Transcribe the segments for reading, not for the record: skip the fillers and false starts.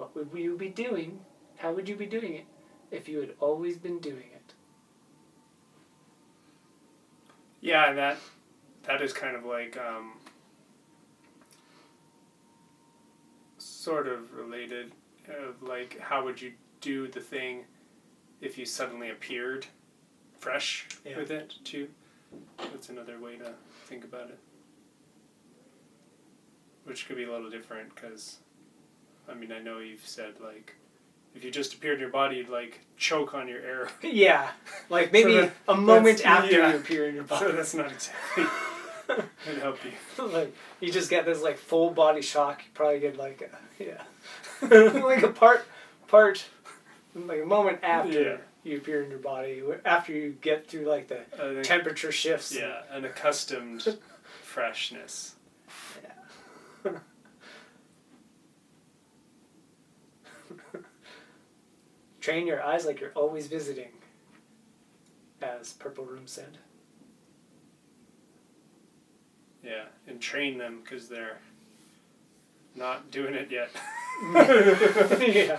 what would you be doing? How would you be doing it if you had always been doing it? Yeah, that is kind of like sort of related. Of like, how would you do the thing if you suddenly appeared fresh with it too? That's another way to think about it. Which could be a little different because, I mean, I know you've said like, if you just appeared in your body, you'd like choke on your air. Yeah, like maybe a moment after you appear in your body. So that's not exactly would help you. Like you just get this like full body shock. You probably get like like a part like a moment after you appear in your body, after you get through like the temperature shifts. Yeah, an accustomed freshness. Yeah. Train your eyes like you're always visiting, as Purple Room said. Yeah, and train them because they're not doing it yet. Yeah,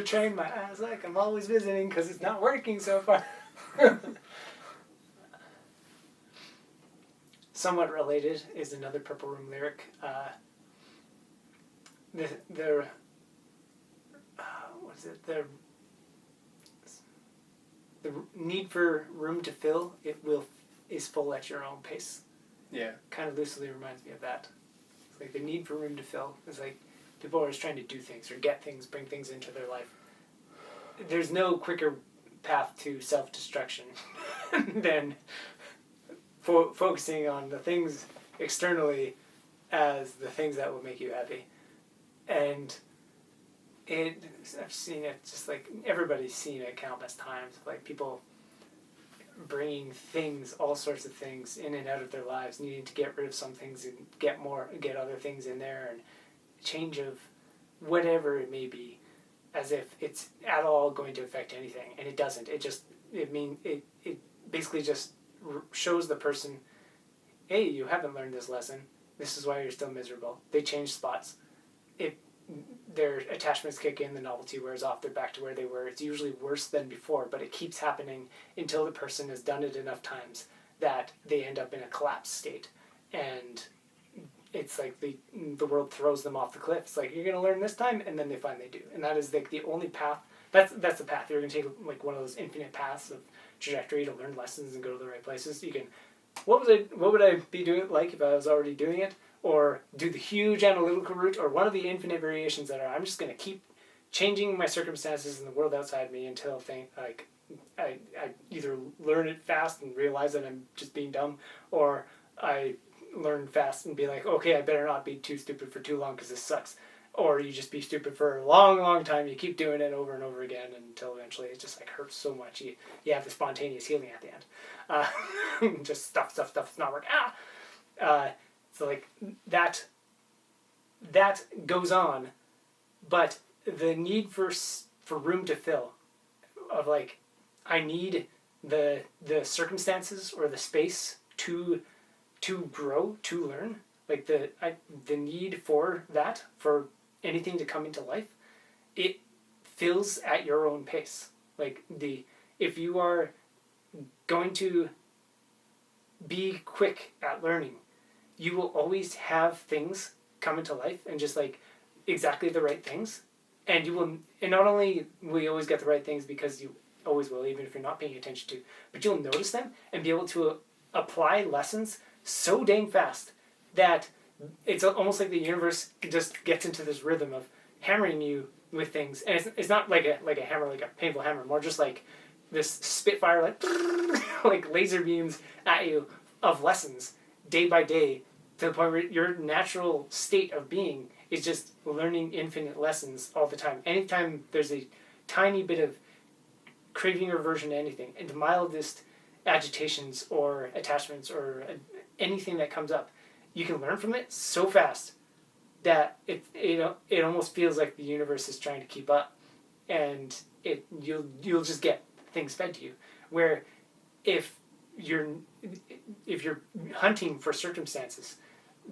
train my eyes like I'm always visiting because it's not working so far. Somewhat related is another Purple Room lyric. What is it? The need for room to fill is full at your own pace. Yeah. Kind of loosely reminds me of that. It's like the need for room to fill is like people are always trying to do things or get things, bring things into their life. There's no quicker path to self-destruction than focusing on the things externally as the things that will make you happy. And I've seen it, just like everybody's seen it countless times, like people bringing things, all sorts of things in and out of their lives, needing to get rid of some things and get other things in there, and change of whatever it may be, as if it's at all going to affect anything, and it doesn't. It basically just shows the person, hey, you haven't learned this lesson. This is why you're still miserable. They change spots. Their attachments kick in, the novelty wears off, they're back to where they were. It's usually worse than before, but it keeps happening until the person has done it enough times that they end up in a collapsed state. And it's like the world throws them off the cliff. It's like, you're going to learn this time, and then they finally do. And that is like the only path. That's the path. You're going to take like one of those infinite paths of trajectory to learn lessons and go to the right places. You can, what would I be doing like if I was already doing it? Or do the huge analytical route, or one of the infinite variations that are, I'm just going to keep changing my circumstances in the world outside me until I either learn it fast and realize that I'm just being dumb, or I learn fast and be like, okay, I better not be too stupid for too long because this sucks. Or you just be stupid for a long, long time. You keep doing it over and over again until eventually it just like hurts so much. You have the spontaneous healing at the end. Just stuff's not working. So like that goes on, but the need for room to fill, of like, I need the circumstances or the space to grow, to learn, like the need for that, for anything to come into life, it fills at your own pace. Like if you are going to be quick at learning, you will always have things come into life, and just like exactly the right things. And not only will you always get the right things, because you always will, even if you're not paying attention to, but you'll notice them and be able to apply lessons so dang fast that it's almost like the universe just gets into this rhythm of hammering you with things. And it's not like a hammer, like a painful hammer, more just like this spitfire, like laser beams at you of lessons day by day, to the point where your natural state of being is just learning infinite lessons all the time. Anytime there's a tiny bit of craving or aversion to anything, and the mildest agitations or attachments or anything that comes up, you can learn from it so fast that it almost feels like the universe is trying to keep up, and you'll just get things fed to you. Where if you're hunting for circumstances,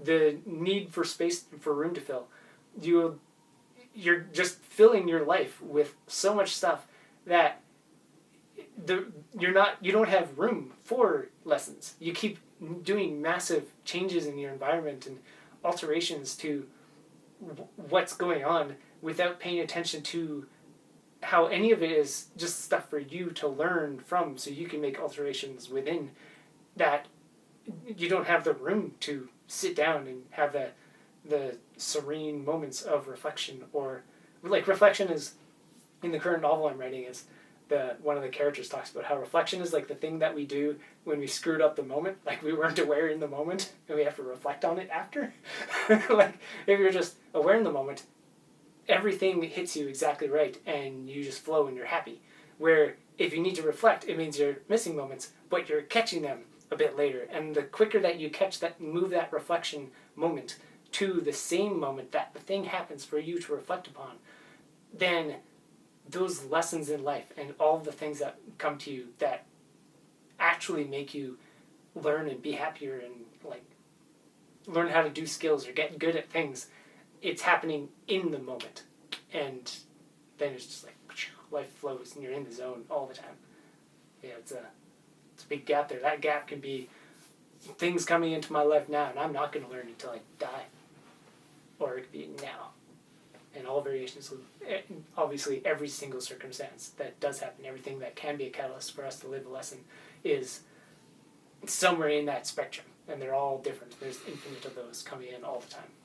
the need for space, for room to fill, you're just filling your life with so much stuff that you don't have room for lessons. You keep doing massive changes in your environment and alterations to what's going on without paying attention to how any of it is just stuff for you to learn from, so you can make alterations within that. You don't have the room to sit down and have the serene moments of reflection. Or like, reflection is, in the current novel I'm writing, is one of the characters talks about how reflection is like the thing that we do when we screwed up the moment, like we weren't aware in the moment and we have to reflect on it after. Like, if you're just aware in the moment, everything hits you exactly right and you just flow and you're happy. Where if you need to reflect, it means you're missing moments, but you're catching them a bit later. And the quicker that you catch that, move that reflection moment to the same moment that the thing happens for you to reflect upon, then those lessons in life and all the things that come to you that actually make you learn and be happier and like learn how to do skills or get good at things, it's happening in the moment. And then it's just like life flows and you're in the zone all the time. Yeah, it's a big gap there. That gap can be things coming into my life now and I'm not going to learn until I die. Or it could be now. And all variations of, obviously, every single circumstance that does happen, everything that can be a catalyst for us to live a lesson is somewhere in that spectrum. And they're all different. There's infinite of those coming in all the time.